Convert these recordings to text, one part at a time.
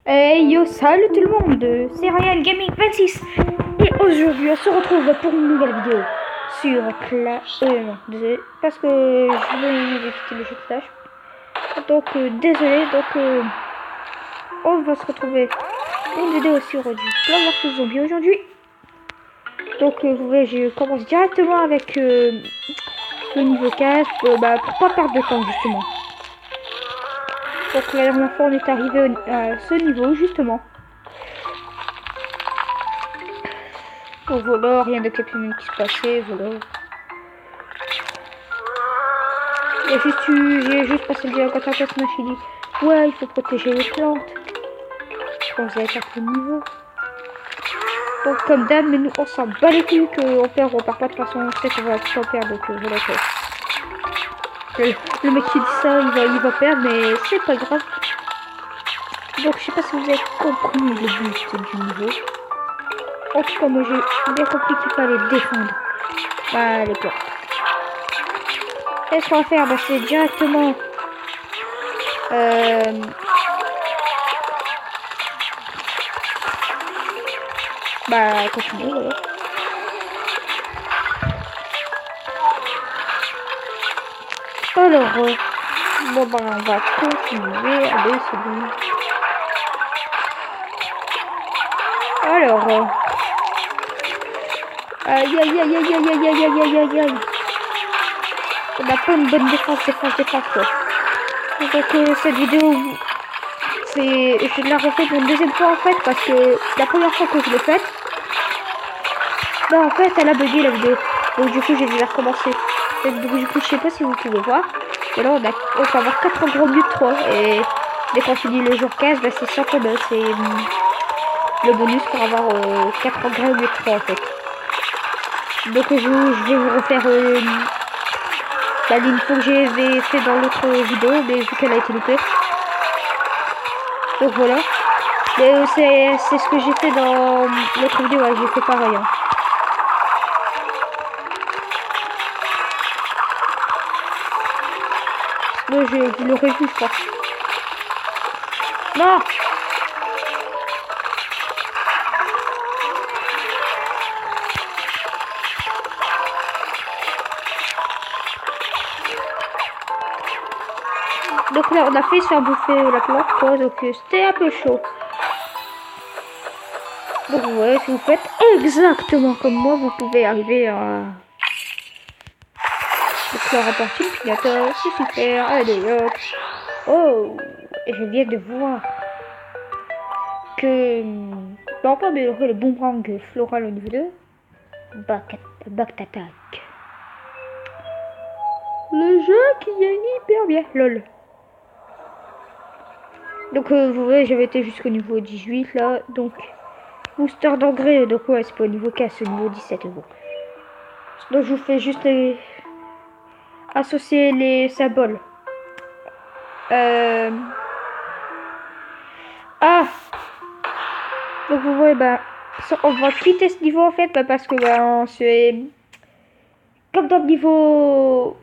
Hey yo, salut tout le monde, c'est Ryan Gaming 26 et aujourd'hui on se retrouve pour une nouvelle vidéo sur Clash. Non, désolé, parce que je vais quitter le jeu de Clash. Donc désolé, on va se retrouver pour une vidéo sur du Plants vs Zombies aujourd'hui. Donc vous voyez, je commence directement avec le niveau 15 pour pas perdre de temps justement. Donc la dernière fois on est arrivé à ce niveau justement. Donc voilà, rien d'exceptionnel qui se passait, voilà. J'ai juste passé le dialogue quand un personnage qui dit ouais, il faut protéger les plantes. Je pense que vous avez capté le niveau. Donc comme d'hab, mais nous on s'en bat les couilles qu'on perd ou on perd pas de toute façon, on sait qu'on va tout en perdre, donc voilà quoi. Le mec qui dit ça, il va perdre, mais c'est pas grave. Donc je sais pas si vous avez compris le but du niveau. En tout cas, moi j'ai bien compris qu'il fallait défendre les plantes. Et ce qu'on va faire, c'est directement continuer, voilà. Alors, on va continuer. Allez, c'est bon. Alors, aïe, aïe, aïe, aïe, aïe, aïe, aïe, aïe, aïe, aïe. On n'a pas une bonne défense, quoi. Donc, cette vidéo, je la refais pour une deuxième fois, en fait, parce que la première fois que je l'ai faite, en fait, elle a bugué la vidéo. Donc, du coup, j'ai dû la recommencer. Donc, du coup, je sais pas si vous pouvez voir. Et là, on peut avoir 4 gros mieux de 3. Et dès qu'on finit le jour 15, c'est 100 combats. C'est le bonus pour avoir 4 engrais au lieu de 3 en fait. Donc je vais vous refaire la ligne que j'ai fait dans l'autre vidéo, mais vu qu'elle a été loupée. Donc voilà. Mais c'est ce que j'ai fait dans l'autre vidéo, ouais, j'ai fait pareil. Hein. Moi je l'aurais vu je crois. Non. Donc là, on a fait se faire bouffer la plante, quoi, donc c'était un peu chaud. Donc ouais, si vous faites exactement comme moi, vous pouvez arriver à... Donc là, on remporte une pignata, c'est super, allez hop. Oh, et je viens de voir que... on peut améliorer le boomerang floral au niveau 2. Back attack. Le jeu qui est hyper bien, lol. Donc vous voyez, j'avais été jusqu'au niveau 18 là, donc booster d'engrais, donc ouais, c'est pas au niveau 15, c'est au niveau 17 bon. Donc je vous fais juste associer les symboles. Donc vous voyez, on va quitter ce niveau en fait, parce que on se est comme dans le niveau...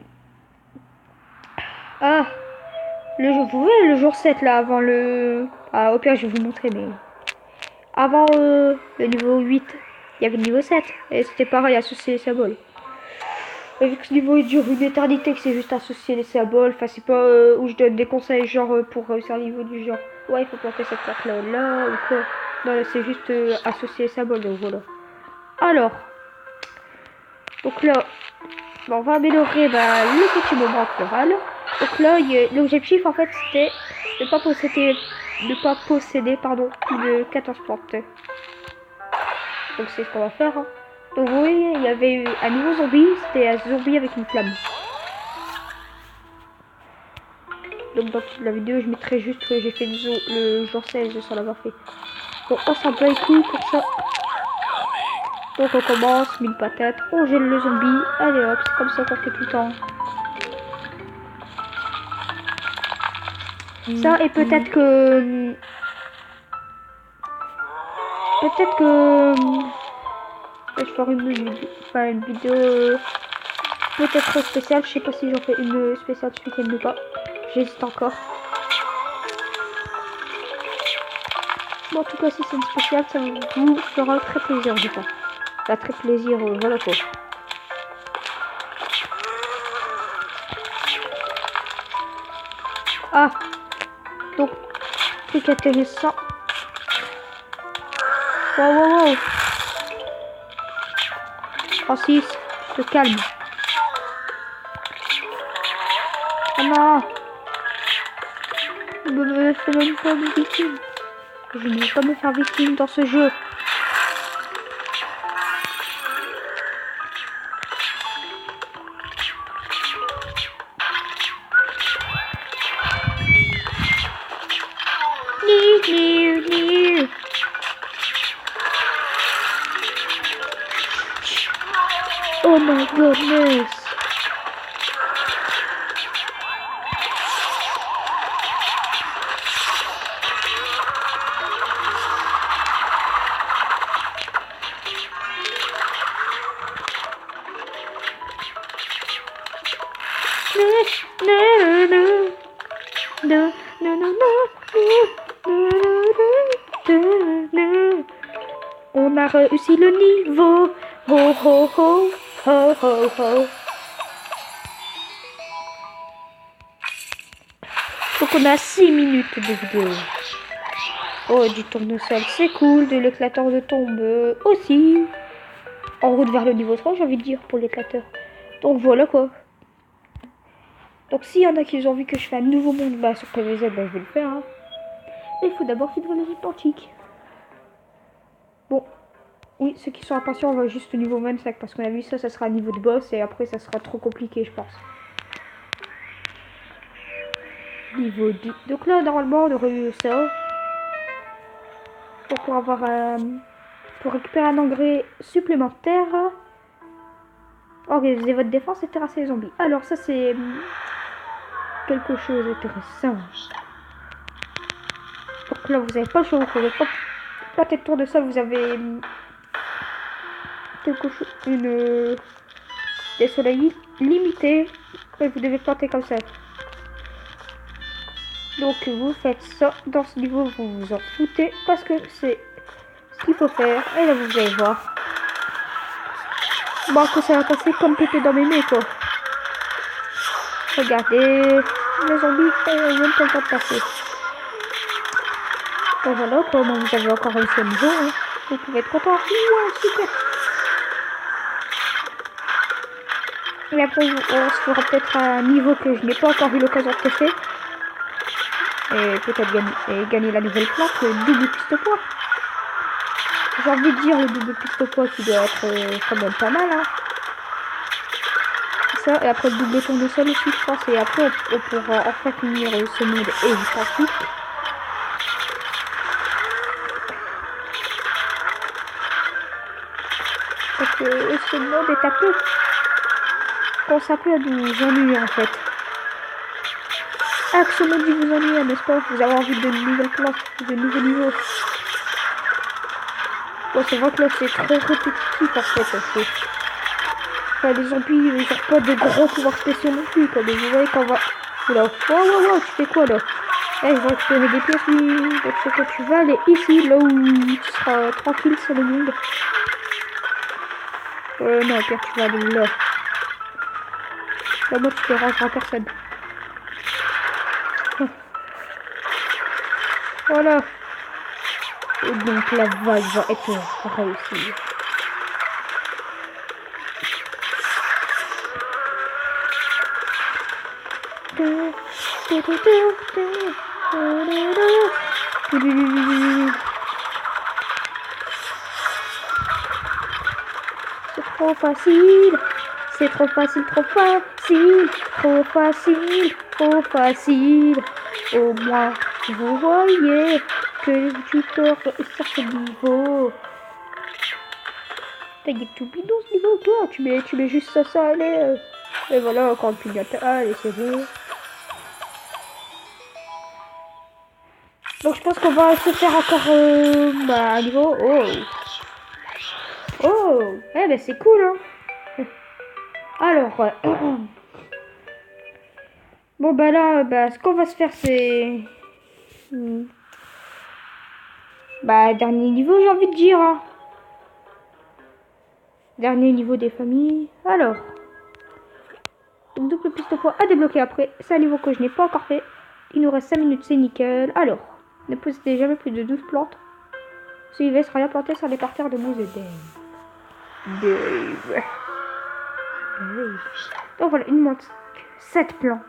vous voyez le jour 7 là, avant le... au pire je vais vous montrer, mais... Avant le niveau 8, il y avait le niveau 7. Et c'était pareil, associer les symboles. Et vu que ce niveau il dure une éternité, que c'est juste associer les symboles, enfin c'est pas où je donne des conseils genre pour réussir le niveau du genre. Ouais, il faut planter cette plaque là, ou quoi. Non, là c'est juste associer les symboles, donc voilà. Alors, donc là, on va améliorer le petit moment floral. Donc là, l'objectif en fait c'était de pas posséder, plus de 14 plantes. Donc c'est ce qu'on va faire. Hein. Donc vous voyez, il y avait eu un nouveau zombie, c'était un zombie avec une flamme. Donc dans toute la vidéo, je mettrai juste que j'ai fait le jour 16 sans l'avoir fait. Donc on s'en bat les couilles pour ça. Donc on commence, 1000 patates, on gèle le zombie, allez hop, c'est comme ça qu'on fait tout le temps. Ça et peut-être que... je vais faire une vidéo peut-être spéciale, je sais pas si j'en fais une spéciale ce week-end ou pas. J'hésite encore. Bon, en tout cas, si c'est une spéciale, ça vous fera très plaisir, je pense. Enfin, très plaisir, voilà quoi. Ah, donc, truc intéressant. Wow, wow, wow. Francis, tu te calmes. Oh non. Ne me fais même pas de victime. Je ne veux pas me faire victime dans ce jeu. Oh my goodness. On a réussi le niveau. Ho ho ho. Ho ho ho. Donc on a 6 minutes de vidéo. Oh, du tournesol, c'est cool. De l'éclateur de tombe aussi. En route vers le niveau 3, j'ai envie de dire, pour l'éclateur. Donc voilà quoi. Donc s'il y en a qui ont envie que je fasse un nouveau monde sur PVZ, bah, je vais le faire. Hein. Mais il faut d'abord qu'ils deviennent les antiques. Bon. Oui, ceux qui sont impatients, on va juste au niveau 25. Parce qu'on a vu ça, ça sera un niveau de boss. Et après, ça sera trop compliqué, je pense. Niveau 10. Donc là, normalement, on aurait eu ça. Donc pour avoir pour récupérer un engrais supplémentaire. Organisez votre défense et terrasser les zombies. Alors ça, c'est quelque chose d'intéressant. Donc là, vous n'avez pas le choix. Vous pouvez pas planter de tour de sol. Vous avez quelque chose, des soleils limités. Et vous devez planter comme ça. Donc vous faites ça. Dans ce niveau, vous vous en foutez. Parce que c'est ce qu'il faut faire. Et là, vous allez voir. Bon, que ça va passer comme pépé dans mes mains, quoi. Regardez. Les zombies, ils n'ont pas le temps de passer. Bon, voilà, comment vous avez encore réussi au niveau. Hein. Vous pouvez être content. Ouais, super. Et après, on se fera peut-être un niveau que je n'ai pas encore eu l'occasion de tester. Et peut-être gagner la nouvelle plaque, le double piste au poids. J'ai envie de dire le double piste au poids qui doit être quand même pas mal. Hein. Ça, et après le double tour de sol aussi, je pense. Et après, on pourra enfin finir ce monde et je parce que ce monde est un peu... pense un peu à nous ennuyer en fait. Ah, que ce monde vous ennuie, n'est-ce pas? Vous avez envie de nouvelles classes, de nouveaux niveaux. Bon, c'est vrai que là c'est trop répétitif en fait. Enfin, les zombies, ils n'ont pas de gros pouvoirs spéciaux non plus. Quoi. Mais vous voyez qu'on va... Oula, wow, tu fais quoi là? Eh, je vais récupérer des pièces, oui. Donc c'est que tu vas aller ici, là où tu seras tranquille sur le monde. Non, Pierre, tu vas aller là. Là, moi, tu te rangeras personne. Voilà. Et donc la vague va être réussie. C'est trop facile. C'est trop facile, trop facile. Trop facile, trop facile. Au moins, vous voyez que tu peux réussir ce niveau. T'as dit tout bidon ce niveau, toi. Tu mets juste ça, allez. Et voilà, encore une pignata. Allez, c'est bon. Donc je pense qu'on va se faire encore un niveau. Oh, eh ben c'est cool hein. Alors bon bah là ce qu'on va se faire c'est Bah, dernier niveau, j'ai envie de dire. Hein. Dernier niveau des familles. Alors. Donc, double piste au poids à débloquer après. C'est un niveau que je n'ai pas encore fait. Il nous reste 5 minutes, c'est nickel. Alors. Ne possédez jamais plus de 12 plantes. Ce hiver sera bien planté sur les parterres de mousse et Dave. Donc voilà, il nous manque 7 plantes.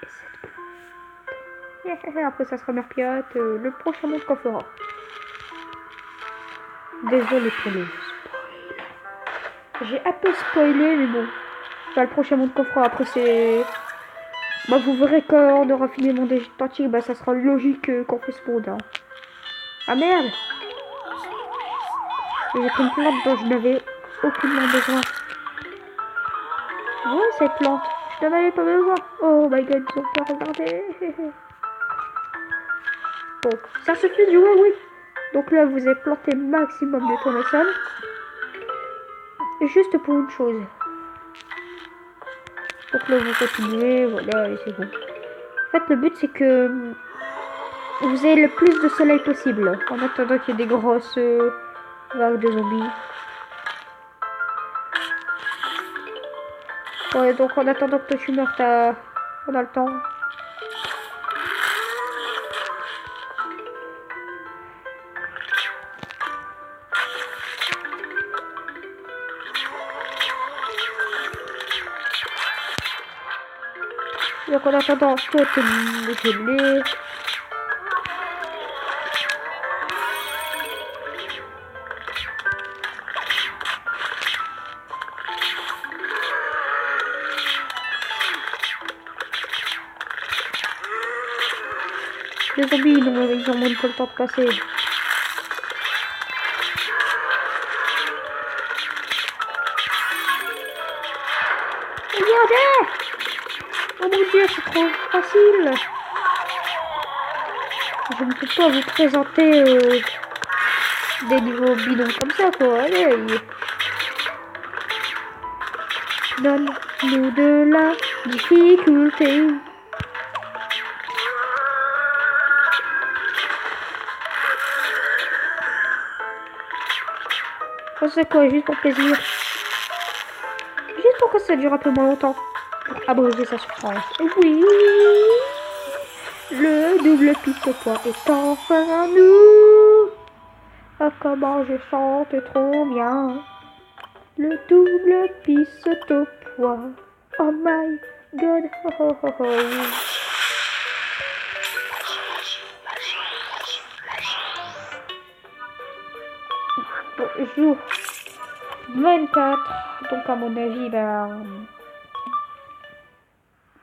Et 7 plantes. Après, ça sera Merpiat. Le prochain monde qu'on fera. Désolé pour le spoil. J'ai un peu spoilé, mais bon. Bah, le prochain monde qu'on fera, après, c'est. Bah, vous verrez quand on aura fini le monde antique, bah, ça sera logique qu'on fait ce monde. Hein. Ah merde! J'ai pris une plante dont je n'avais aucunement besoin. Ouais, cette plante. Je n'en avais pas besoin. Oh my god, ils ont pas regardé. Bon, ça suffit de jouer, oui. Donc là, vous avez planté maximum de tournesol. Juste pour une chose. Donc là, vous continuez, voilà, et c'est bon. En fait, le but, c'est que vous ayez le plus de soleil possible. En attendant qu'il y ait des grosses vagues de zombies. Ouais, donc en attendant que toi tu meurs, on a le temps. Donc en attendant, toi t'es gelé. Les zombies, ils ont même pas le temps de passer. Regardez! Oh mon dieu, c'est trop facile! Je ne peux pas vous présenter des niveaux bidons comme ça, quoi. Allez! Donne-nous de la difficulté. C'est quoi, juste pour plaisir. Juste pour que ça dure un peu moins longtemps. Pour abréger sa souffrance. Et oui, le double piste au poids est enfin à nous. Ah, comment je chante trop bien. Le double piste au poids. Oh my god. Oh, oh, oh, oh. Bon, jour 24. Donc à mon avis, ben,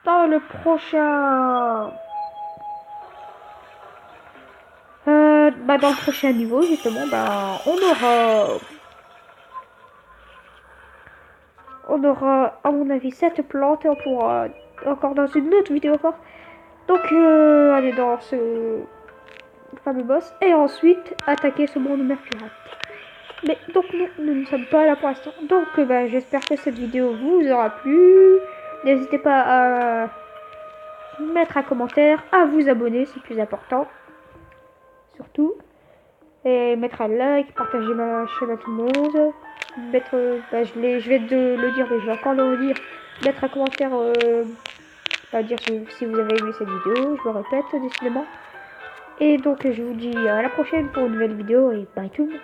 dans le prochain, bah dans le prochain niveau justement, ben on aura à mon avis 7 plantes et on pourra encore dans une autre vidéo encore. Donc aller dans ce fameux boss et ensuite attaquer ce monde mercurate. Mais donc nous ne sommes pas là pour l'instant. Donc bah, j'espère que cette vidéo vous aura plu. N'hésitez pas à mettre un commentaire, à vous abonner, c'est plus important. Surtout. Et mettre un like, partager ma chaîne à tout le monde. Mettre, bah, je vais le dire, mais je vais encore le redire. Mettre un commentaire, dire si vous avez aimé cette vidéo. Je me répète décidément. Et donc je vous dis à la prochaine pour une nouvelle vidéo et bye tout le monde.